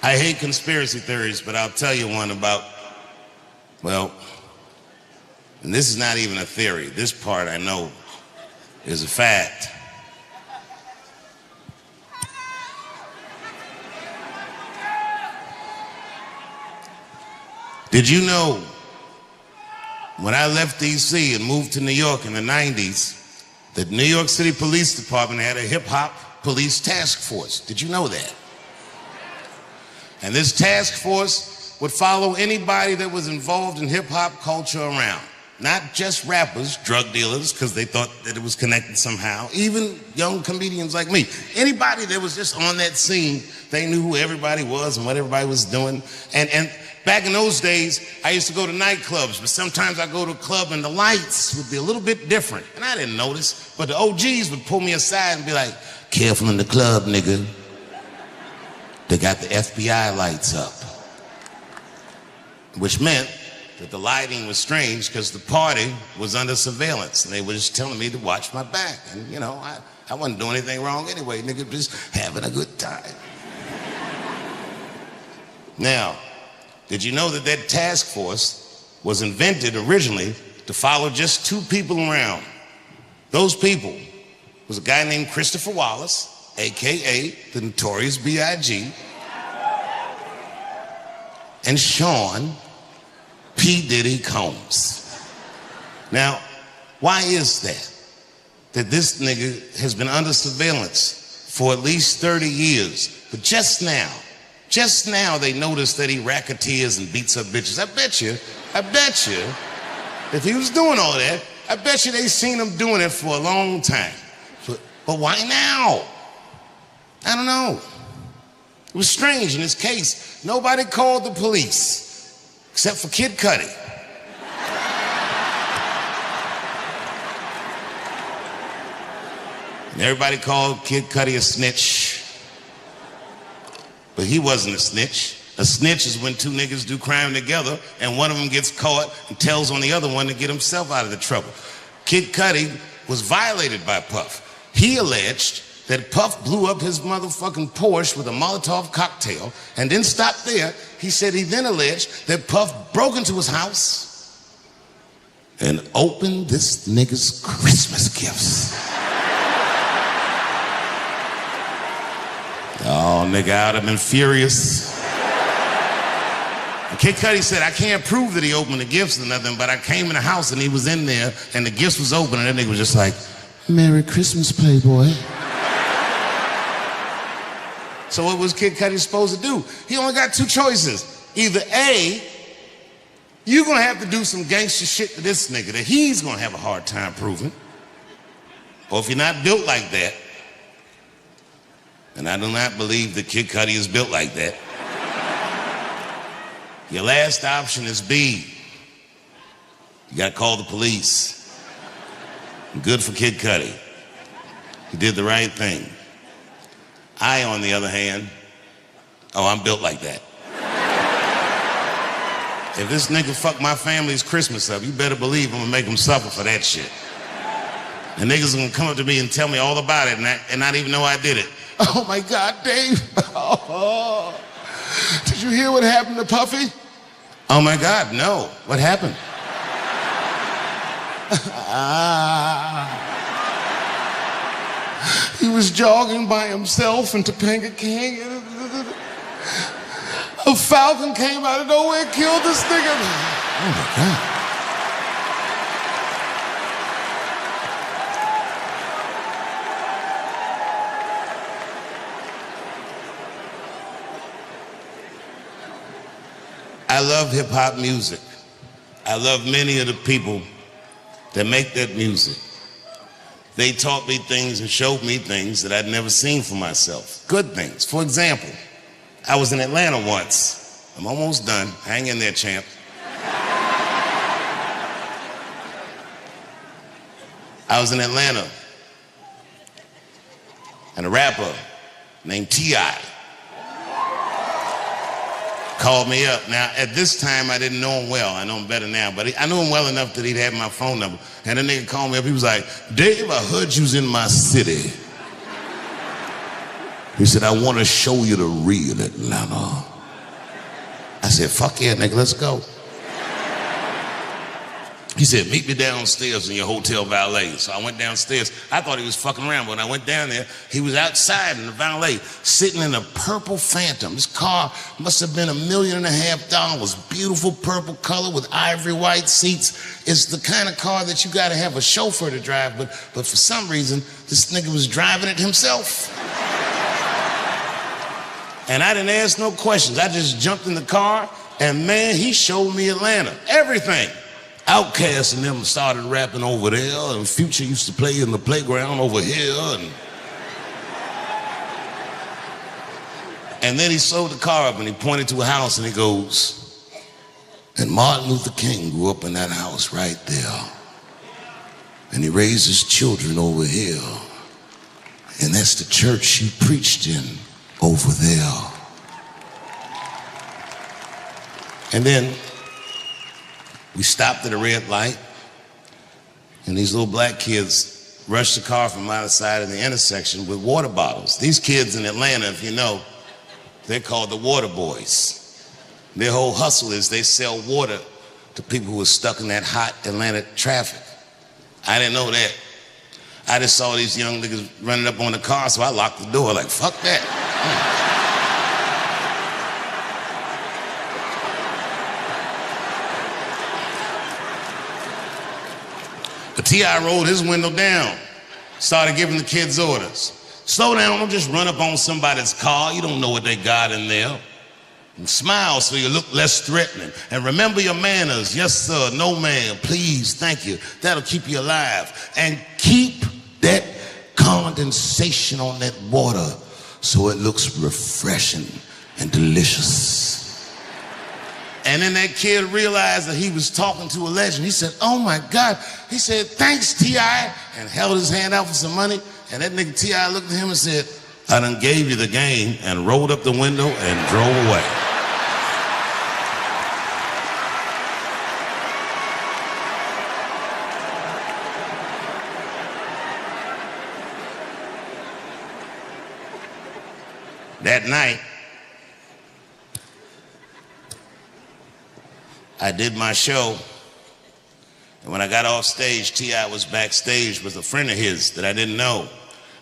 I hate conspiracy theories, but I'll tell you one about, well, and this is not even a theory. This part I know is a fact. Did you know when I left D.C. and moved to New York in the 90s, the New York City Police Department had a hip-hop police task force? Did you know that? And this task force would follow anybody that was involved in hip-hop culture around. Not just rappers, drug dealers, because they thought that it was connected somehow. Even young comedians like me. Anybody that was just on that scene, they knew who everybody was and what everybody was doing. And back in those days, I used to go to nightclubs, but sometimes I go to a club and the lights would be a little bit different. And I didn't notice, but the OGs would pull me aside and be like, "Careful in the club, nigga. They got the FBI lights up." Which meant that the lighting was strange because the party was under surveillance. And they were just telling me to watch my back. And, you know, I wasn't doing anything wrong anyway. Nigga, just having a good time. Now, did you know that that task force was invented originally to follow just two people around? Those people was a guy named Christopher Wallace, a.k.a. the Notorious B.I.G., and Sean P. Diddy Combs. Now, why is that this nigga has been under surveillance for at least 30 years, but just now they noticed that he racketeers and beats up bitches. I bet you, if he was doing all that, I bet you they seen him doing it for a long time. But why now? I don't know. It was strange in this case. Nobody called the police, except for Kid Cudi. And everybody called Kid Cudi a snitch. But he wasn't a snitch. A snitch is when two niggas do crime together and one of them gets caught and tells on the other one to get himself out of the trouble. Kid Cudi was violated by Puff. He alleged that Puff blew up his motherfucking Porsche with a Molotov cocktail and didn't stop there. He said he then alleged that Puff broke into his house and opened this nigga's Christmas gifts. Oh, nigga, I would have been furious. And Kid Cudi said, I can't prove that he opened the gifts or nothing, but I came in the house and he was in there and the gifts was open and that nigga was just like, "Merry Christmas, Playboy." So what was Kid Cudi supposed to do? He only got two choices. Either A, you're gonna have to do some gangster shit to this nigga that he's gonna have a hard time proving. Or if you're not built like that, and I do not believe that Kid Cudi is built like that, your last option is B. You gotta call the police. Good for Kid Cudi. He did the right thing. I, on the other hand, I'm built like that. If this nigga fuck my family's Christmas up, you better believe I'm gonna make him suffer for that shit. And niggas are gonna come up to me and tell me all about it and not even know I did it. "Oh my God, Dave. Oh, did you hear what happened to Puffy?" "Oh my God, no. What happened?" He was jogging by himself in Topanga Canyon. A falcon came out of nowhere and killed this nigga. Oh my God. I love hip-hop music. I love many of the people that make that music. They taught me things and showed me things that I'd never seen for myself. Good things. For example, I was in Atlanta once. I'm almost done. Hang in there, champ. I was in Atlanta, and a rapper named T.I. called me up. Now, at this time, I didn't know him well. I know him better now, but I knew him well enough that he'd have my phone number. And the nigga called me up. He was like, "Dave, I heard you was in my city." He said, "I want to show you the real Atlanta." said, fuck yeah, nigga, let's go. He said, meet me downstairs in your hotel valet. So I went downstairs. I thought he was fucking around, but when I went down there, he was outside in the valet, sitting in a purple Phantom. This car must have been $1.5 million. Beautiful purple color with ivory white seats. It's the kind of car that you gotta have a chauffeur to drive, but for some reason, this nigga was driving it himself. And I didn't ask no questions. I just jumped in the car, and man, he showed me Atlanta, everything. Outkast and them started rapping over there, and Future used to play in the playground over here. And then he sold the car up and he pointed to a house and he goes, and Martin Luther King grew up in that house right there. And he raised his children over here. And that's the church he preached in over there. And then we stopped at a red light, and these little black kids rushed the car from either side of the intersection with water bottles. These kids in Atlanta, if you know, they're called the water boys. Their whole hustle is they sell water to people who are stuck in that hot Atlanta traffic. I didn't know that. I just saw these young niggas running up on the car, so I locked the door like, fuck that. But T.I. rolled his window down, started giving the kids orders. Slow down, don't just run up on somebody's car. You don't know what they got in there. And smile so you look less threatening. And remember your manners. Yes, sir, no ma'am, please, thank you. That'll keep you alive. And keep that condensation on that water so it looks refreshing and delicious. And then that kid realized that he was talking to a legend. He said, oh my God. He said, thanks, T.I., and held his hand out for some money. And that nigga T.I. looked at him and said, I done gave you the game, and rolled up the window and drove away. That night, I did my show, and when I got off stage, T.I. was backstage with a friend of his that I didn't know.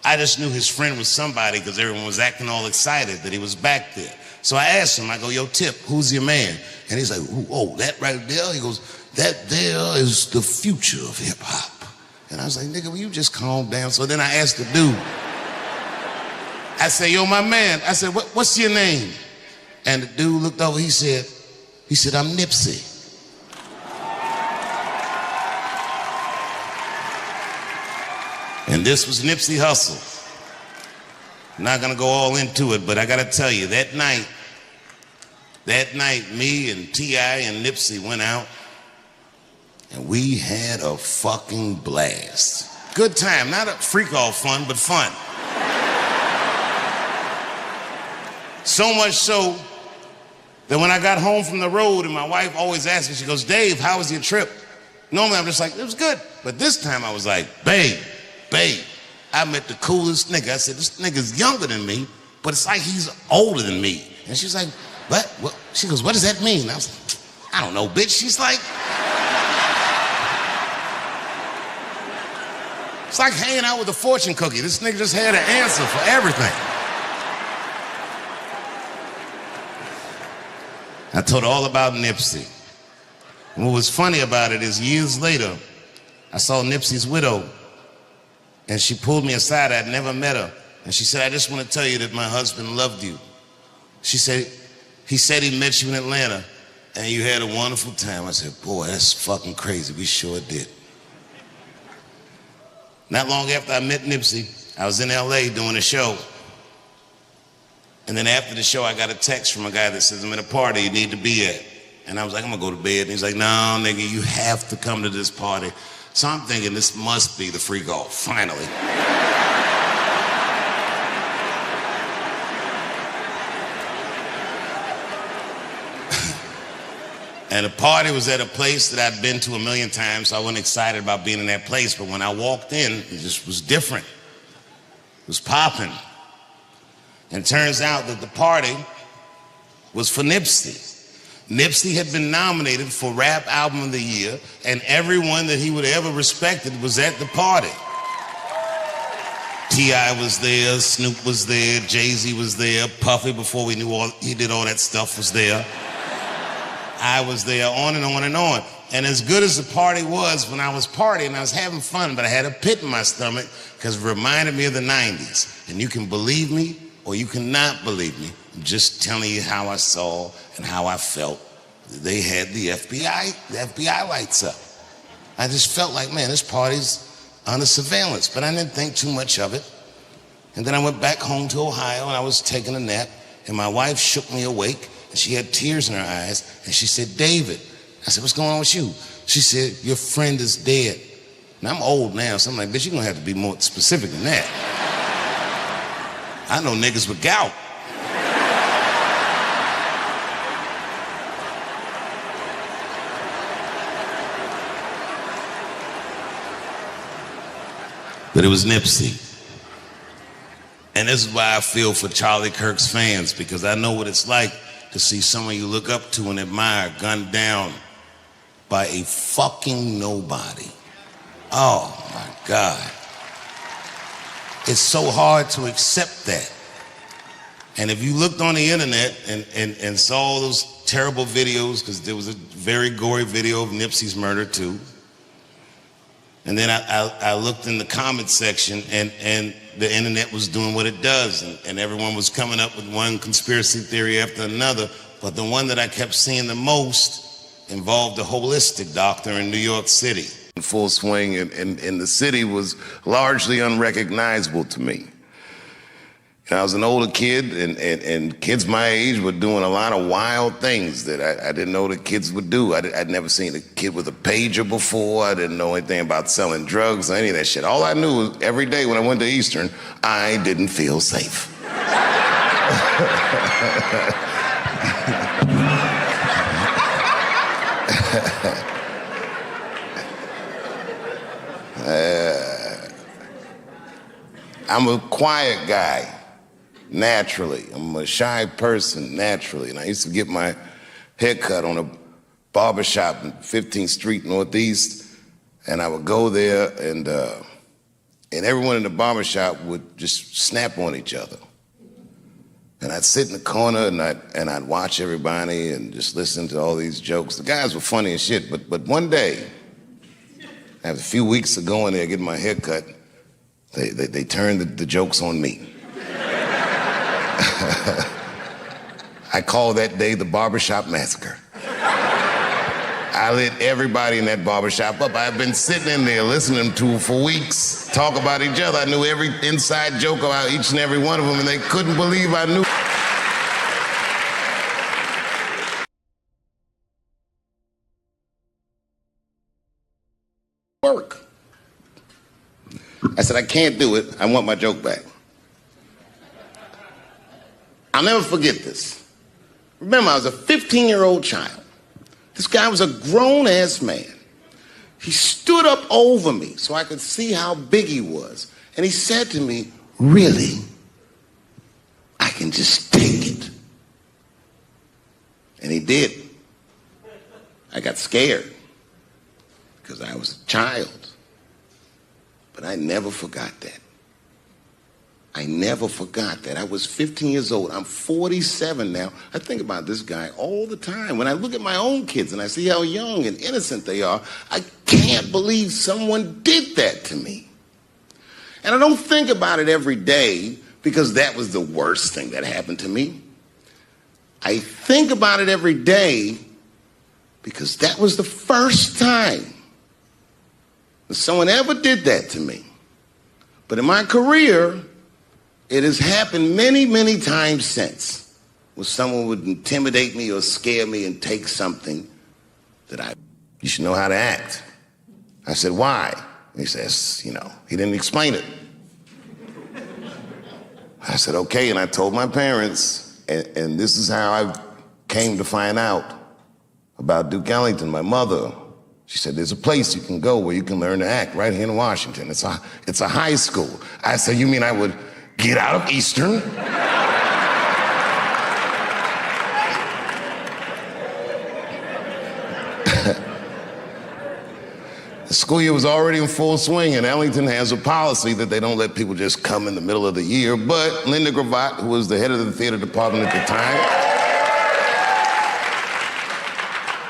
I just knew his friend was somebody because everyone was acting all excited that he was back there. So I asked him, I go, yo, Tip, who's your man? And he's like, oh, that right there? He goes, that there is the future of hip hop. And I was like, nigga, will you just calm down? So then I asked the dude, I said, yo, my man, I said, what's your name? And the dude looked over, he said, I'm Nipsey. And this was Nipsey Hussle. I'm not gonna go all into it, but I gotta tell you, that night, me and T.I. and Nipsey went out, and we had a fucking blast. Good time, not a freak-off fun, but fun. So much so that when I got home from the road, and my wife always asked me, she goes, Dave, how was your trip? Normally I'm just like, it was good. But this time I was like, babe, I met the coolest nigga. I said, this nigga's younger than me, but it's like he's older than me. And she's like, what? She goes, what does that mean? I was like, I don't know, bitch. She's like, it's like hanging out with a fortune cookie. This nigga just had an answer for everything. I told her all about Nipsey. And what was funny about it is years later, I saw Nipsey's widow, and she pulled me aside. I'd never met her. And she said, I just want to tell you that my husband loved you. She said, he said he met you in Atlanta, and you had a wonderful time. I said, boy, that's fucking crazy. We sure did. Not long after I met Nipsey, I was in LA doing a show. And then after the show, I got a text from a guy that says, I'm at a party you need to be at. And I was like, I'm gonna go to bed. And he's like, no, nigga, you have to come to this party. So I'm thinking this must be the freak off, finally. And the party was at a place that I'd been to 1,000,000 times, so I wasn't excited about being in that place. But when I walked in, it just was different. It was popping. And it turns out that the party was for Nipsey. Nipsey had been nominated for Rap Album of the Year, and everyone that he would ever respected was at the party. T.I. was there, Snoop was there, Jay-Z was there, Puffy, before we knew he did all that stuff, was there. I was there, on and on and on. And as good as the party was, when I was partying, I was having fun, but I had a pit in my stomach because it reminded me of the 90s. And you can believe me or you cannot believe me. I'm just telling you how I saw and how I felt. They had the FBI lights up. I just felt like, man, this party's under surveillance, but I didn't think too much of it. And then I went back home to Ohio and I was taking a nap, and my wife shook me awake, and she had tears in her eyes, and she said, David. I said, what's going on with you? She said, your friend is dead. Now, I'm old now, so I'm like, bitch, you're gonna have to be more specific than that. I know niggas with gout. But it was Nipsey. And this is why I feel for Charlie Kirk's fans, because I know what it's like to see someone you look up to and admire gunned down by a fucking nobody. Oh my God. It's so hard to accept that. And if you looked on the internet and saw all those terrible videos, because there was a very gory video of Nipsey's murder too. And then I looked in the comment section, and the internet was doing what it does, and everyone was coming up with one conspiracy theory after another. But the one that I kept seeing the most involved a holistic doctor in New York City. In full swing, and the city was largely unrecognizable to me. I was an older kid, and kids my age were doing a lot of wild things that I didn't know that kids would do. I'd never seen a kid with a pager before. I didn't know anything about selling drugs or any of that shit. All I knew was every day when I went to Eastern, I didn't feel safe. I'm a quiet guy. Naturally. I'm a shy person, naturally. And I used to get my hair cut on a barbershop in 15th Street Northeast. And I would go there, and everyone in the barbershop would just snap on each other. And I'd sit in the corner, and I'd watch everybody and just listen to all these jokes. The guys were funny as shit, but one day, after a few weeks of going there, getting my hair cut, they turned the jokes on me. I call that day the barbershop massacre. I lit everybody in that barbershop up. I've been sitting in there listening to for weeks talk about each other. I knew every inside joke about each and every one of them, and they couldn't believe I knew. Work. I said, I can't do it. I want my joke back. I'll never forget this. Remember, I was a 15-year-old child. This guy was a grown-ass man. He stood up over me so I could see how big he was. And he said to me, really? I can just take it. And he did. I got scared because I was a child. But I never forgot that. I never forgot that. I was 15 years old. I'm 47 now. I think about this guy all the time. When I look at my own kids and I see how young and innocent they are, I can't believe someone did that to me. And I don't think about it every day because that was the worst thing that happened to me. I think about it every day because that was the first time that someone ever did that to me. But in my career, it has happened many, many times since, where someone would intimidate me or scare me and take something that you should know how to act. I said, why? And he says, he didn't explain it. I said, okay, and I told my parents, and this is how I came to find out about Duke Ellington, my mother. She said, there's a place you can go where you can learn to act right here in Washington. It's a high school. I said, you mean I would get out of Eastern, The school year was already in full swing, and Ellington has a policy that they don't let people just come in the middle of the year. But Linda Gravatt, who was the head of the theater department at the time,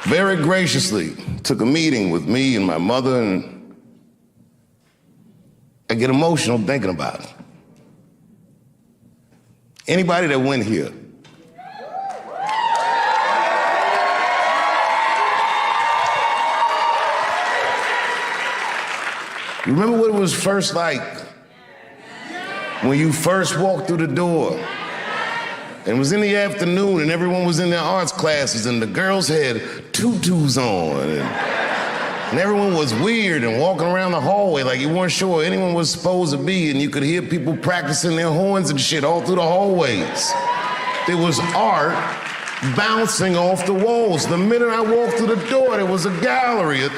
very graciously took a meeting with me and my mother, and I get emotional thinking about it. Anybody that went here, you remember what it was first like when you first walked through the door? And it was in the afternoon and everyone was in their arts classes and the girls had tutus on and everyone was weird and walking around the hallway like you weren't sure where anyone was supposed to be, and you could hear people practicing their horns and shit all through the hallways. There was art bouncing off the walls. The minute I walked through the door, there was a gallery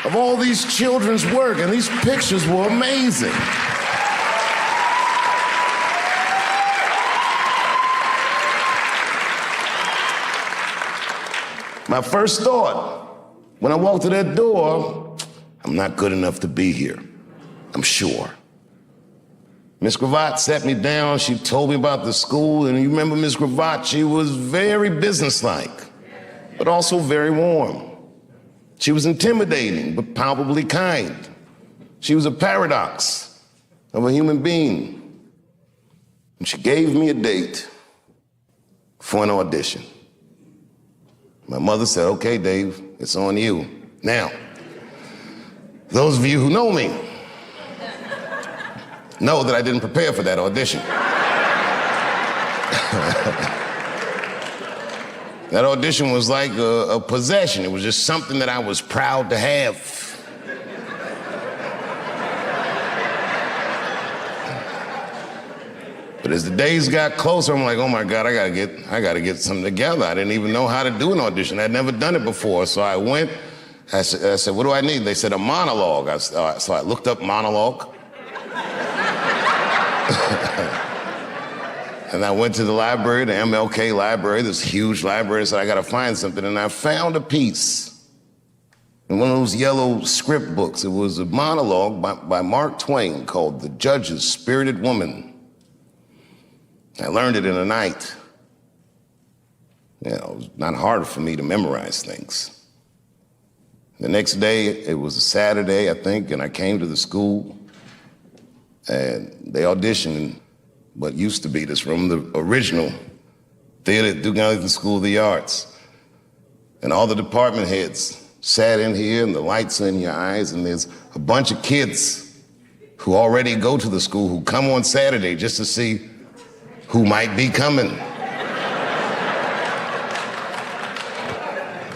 of all these children's work, and these pictures were amazing. My first thought when I walked through that door, I'm not good enough to be here, I'm sure. Miss Gravatt sat me down, she told me about the school, and you remember Miss Gravatt, she was very businesslike, but also very warm. She was intimidating, but palpably kind. She was a paradox of a human being. And she gave me a date for an audition. My mother said, okay, Dave, it's on you. Now, those of you who know me know that I didn't prepare for that audition. That audition was like a possession. It was just something that I was proud to have. But as the days got closer, I'm like, oh my God, I gotta get something together. I didn't even know how to do an audition. I'd never done it before. So I went, I said, what do I need? They said a monologue. So I looked up monologue. And I went to the library, the MLK library, this huge library, so I gotta find something. And I found a piece in one of those yellow script books. It was a monologue by Mark Twain called The Judge's Spirited Woman. I learned it in a night. You know, it was not hard for me to memorize things. The next day, it was a Saturday, I think, and I came to the school, and they auditioned in what used to be this room, the original theater at Duke Ellington School of the Arts. And all the department heads sat in here, and the lights are in your eyes, and there's a bunch of kids who already go to the school who come on Saturday just to see who might be coming.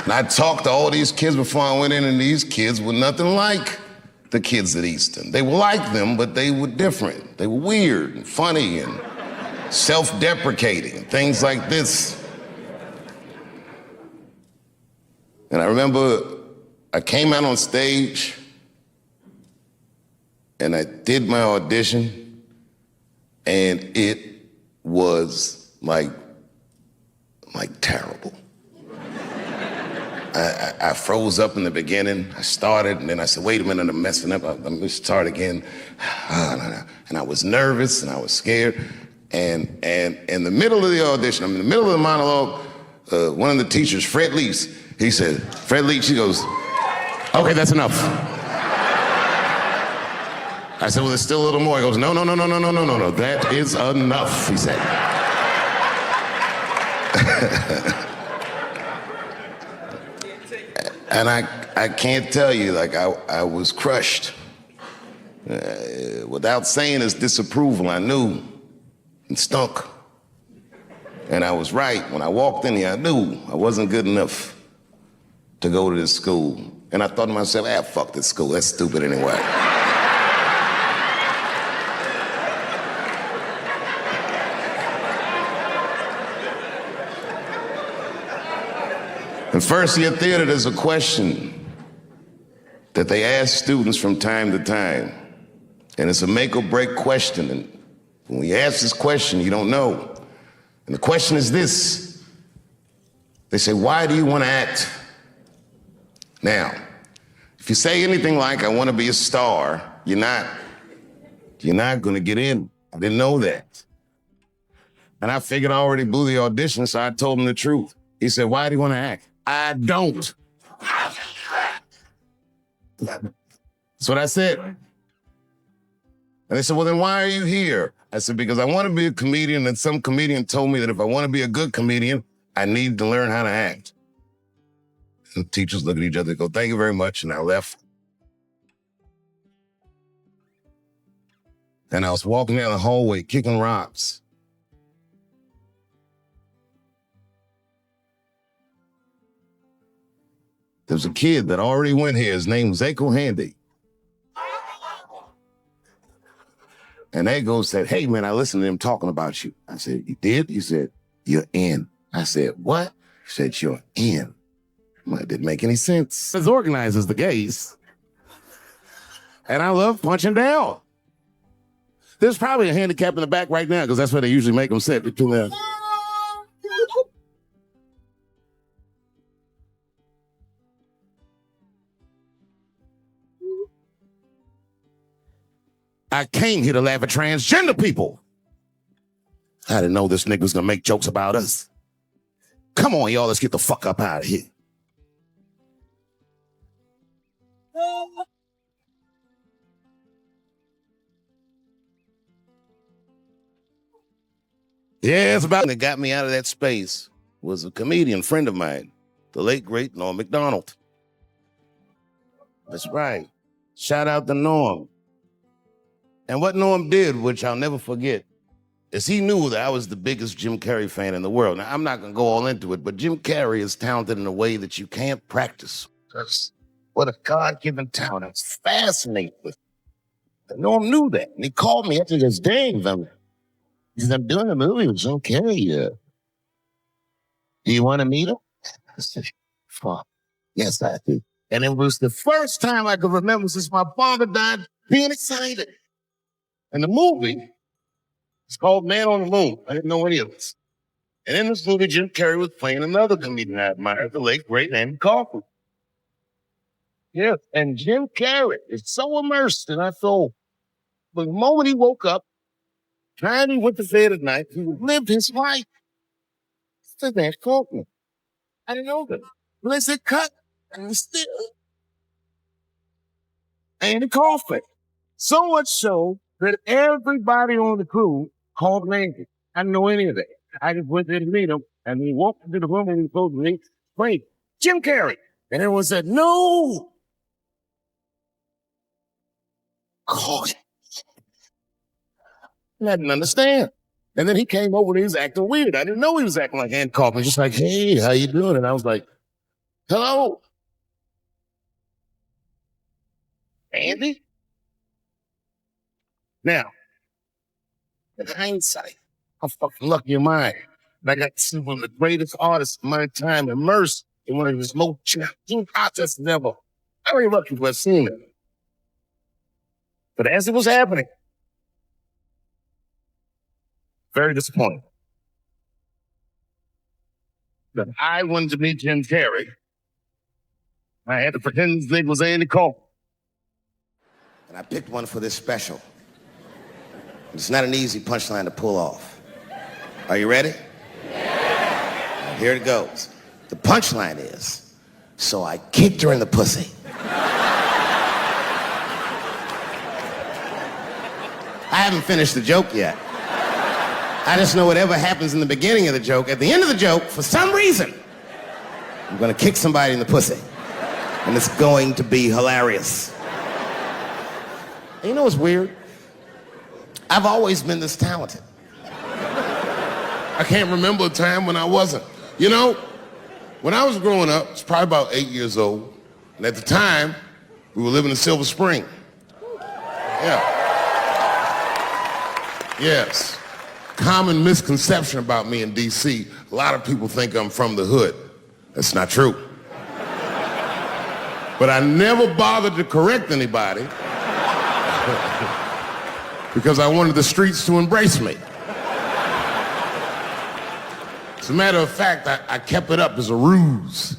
And I talked to all these kids before I went in, and these kids were nothing like the kids at Easton. They were like them, but they were different. They were weird and funny and self-deprecating and things like this. And I remember I came out on stage and I did my audition, and it was like terrible. I froze up in the beginning. I started, and then I said, wait a minute, I'm messing up. Let me start again. And I was nervous, and I was scared. And in the middle of the audition, I'm in the middle of the monologue, one of the teachers, Fred Leach, he said, Fred Leach, he goes, okay, that's enough. I said, well, there's still a little more. He goes, no, that is enough, he said. And I can't tell you, like, I was crushed. Without saying his disapproval, I knew it stunk. And I was right. When I walked in here, I knew I wasn't good enough to go to this school. And I thought to myself, fuck this school, that's stupid anyway. In first year theater, there's a question that they ask students from time to time. And it's a make or break question. And when we ask this question, you don't know. And the question is this. They say, why do you want to act? Now, If you say anything like, I want to be a star, you're not going to get in. I didn't know that. And I figured I already blew the audition, so I told him the truth. He said, why do you want to act? I don't. That's what I said. And they said, well, then why are you here? I said, because I want to be a comedian, and some comedian told me that if I want to be a good comedian, I need to learn how to act. And the teachers look at each other and go, thank you very much, and I left. And I was walking down the hallway, kicking rocks. There was a kid that already went here. His name was Echo Handy. And Ego said, hey, man, I listened to them talking about you. I said, you did? He said, you're in. I said, what? He said, you're in. Well, it didn't make any sense. As organized as the gays. And I love punching down. There's probably a handicap in the back right now because that's where they usually make them sit between there. I came here to laugh at transgender people. I didn't know this nigga was gonna make jokes about us. Come on, y'all, let's get the fuck up out of here. Yeah, it's about that got me out of that space was a comedian friend of mine, the late, great Norm Macdonald. That's right. Shout out to Norm. And what Norm did, which I'll never forget, is he knew that I was the biggest Jim Carrey fan in the world. Now, I'm not going to go all into it, but Jim Carrey is talented in a way that you can't practice. That's what a God-given talent. I was fascinated with it. Norm knew that. And he called me after this, Dave, he said, I'm doing a movie with Jim Carrey. Do you want to meet him? I said, fuck, yes, I do. And it was the first time I could remember since my father died being excited. And the movie is called Man on the Moon. I didn't know any of this. And in this movie, Jim Carrey was playing another comedian I admired, the late, great Andy Kaufman. Yeah, and Jim Carrey is so immersed in that soul. But the moment he woke up, time he went to bed at night, he lived his life. It's the man Kaufman. I didn't know that. But they said, cut, and it's still Andy Kaufman. So much so that everybody on the crew called me Andy. I didn't know any of that. I just went there to meet him, and he walked into the room and he told me, wait, Jim Carrey. And everyone said, no. God. I didn't understand. And then he came over and he was acting weird. I didn't know he was acting like Andy Kaufman. Just like, hey, how you doing? And I was like, hello. Andy? Now, in hindsight, I'm fucking lucky in mine. And I got to see one of the greatest artists of my time immersed in one of his most challenging processes ever. I'm very lucky to have seen it. But as it was happening, very disappointing that I wanted to meet Jim Carrey. I had to pretend his name was Andy Kaufman. And I picked one for this special. It's not an easy punchline to pull off. Are you ready? Yeah. Here it goes. The punchline is, so I kicked her in the pussy. I haven't finished the joke yet. I just know whatever happens in the beginning of the joke, at the end of the joke, for some reason, I'm gonna kick somebody in the pussy. And it's going to be hilarious. And you know what's weird? I've always been this talented. I can't remember a time when I wasn't. You know, when I was growing up, I was probably about 8 years old, and at the time, we were living in Silver Spring. Yeah. Yes. Common misconception about me in D.C. A lot of people think I'm from the hood. That's not true. But I never bothered to correct anybody because I wanted the streets to embrace me. As a matter of fact, I kept it up as a ruse.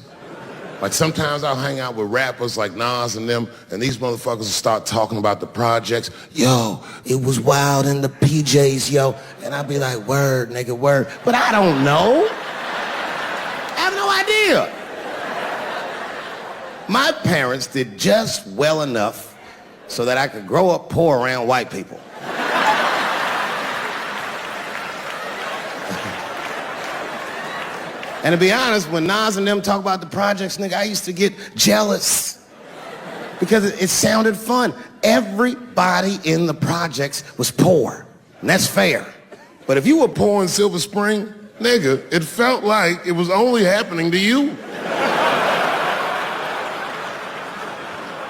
Like sometimes I'll hang out with rappers like Nas and them, and these motherfuckers will start talking about the projects. Yo, it was wild in the PJs, yo. And I'll be like, word, nigga, word. But I don't know. I have no idea. My parents did just well enough so that I could grow up poor around white people. And to be honest, when Nas and them talk about the projects, nigga, I used to get jealous because it sounded fun. Everybody in the projects was poor, and that's fair. But if you were poor in Silver Spring, nigga, it felt like it was only happening to you.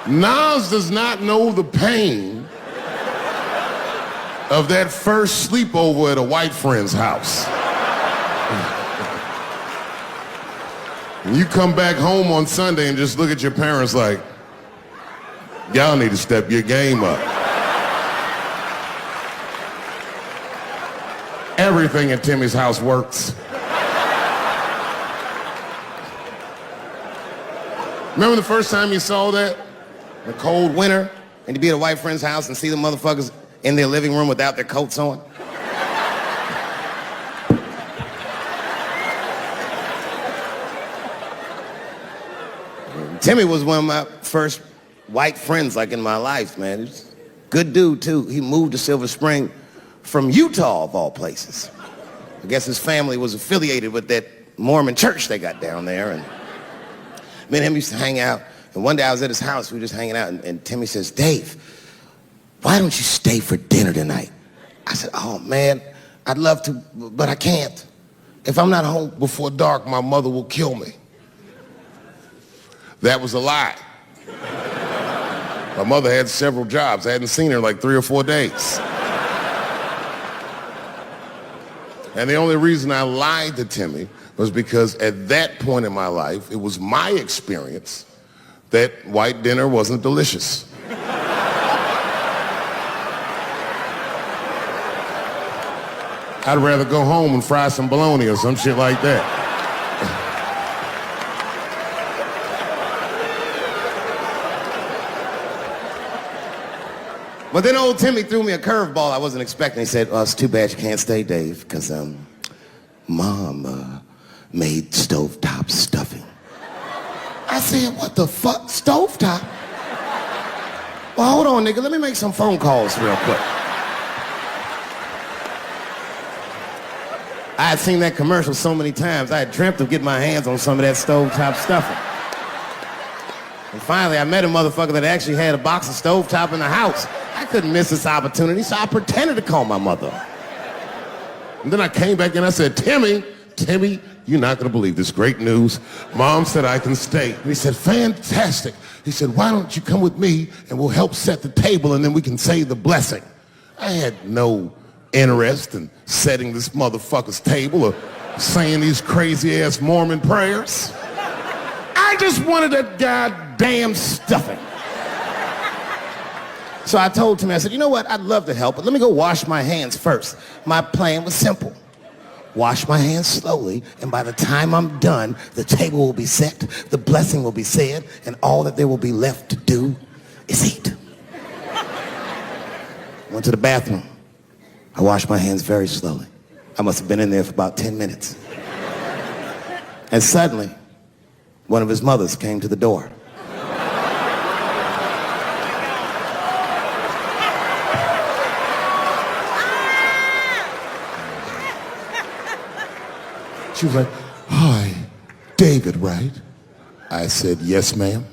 Nas does not know the pain of that first sleepover at a white friend's house. And you come back home on Sunday and just look at your parents like, y'all need to step your game up. Everything in Timmy's house works. Remember the first time you saw that? In a cold winter, and you'd be at a white friend's house and see the motherfuckers in their living room without their coats on? Timmy was one of my first white friends, like, in my life, man. He's a good dude, too. He moved to Silver Spring from Utah, of all places. I guess his family was affiliated with that Mormon church they got down there, and me and him used to hang out. And one day I was at his house, we were just hanging out, and Timmy says, Dave, why don't you stay for dinner tonight? I said, oh, man, I'd love to, but I can't. If I'm not home before dark, my mother will kill me. That was a lie. My mother had several jobs. I hadn't seen her in like 3 or 4 days. And the only reason I lied to Timmy was because at that point in my life, it was my experience that white dinner wasn't delicious. I'd rather go home and fry some bologna or some shit like that. But then old Timmy threw me a curveball I wasn't expecting. He said, it's too bad you can't stay, Dave, because Mom made stovetop stuffing. I said, what the fuck, stovetop? Well, hold on, nigga, let me make some phone calls real quick. I had seen that commercial so many times, I had dreamt of getting my hands on some of that stovetop stuffing. And finally, I met a motherfucker that actually had a box of stovetop in the house. I couldn't miss this opportunity, so I pretended to call my mother. And then I came back and I said, Timmy, you're not gonna believe this great news. Mom said I can stay. And he said, fantastic. He said, why don't you come with me and we'll help set the table and then we can say the blessing. I had no interest in setting this motherfucker's table or saying these crazy ass Mormon prayers. I just wanted that goddamn stuffing. So I told Timmy, I said, you know what, I'd love to help, but let me go wash my hands first. My plan was simple. Wash my hands slowly, and by the time I'm done, the table will be set, the blessing will be said, and all that there will be left to do is eat. Went to the bathroom. I washed my hands very slowly. I must have been in there for about 10 minutes. And suddenly, one of his mothers came to the door. She was like, hi, David, right? I said, yes, ma'am.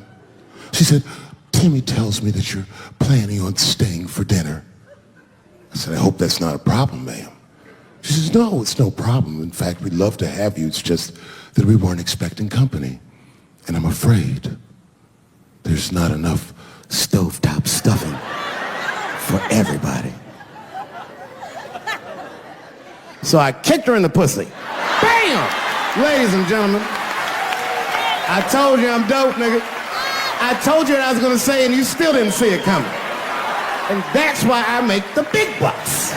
She said, Timmy tells me that you're planning on staying for dinner. I said, I hope that's not a problem, ma'am. She says, no, it's no problem. In fact, we'd love to have you. It's just that we weren't expecting company. And I'm afraid there's not enough stovetop stuffing for everybody. So I kicked her in the pussy. Bam! Ladies and gentlemen, I told you I'm dope, nigga. I told you what I was gonna say and you still didn't see it coming. And that's why I make the big bucks.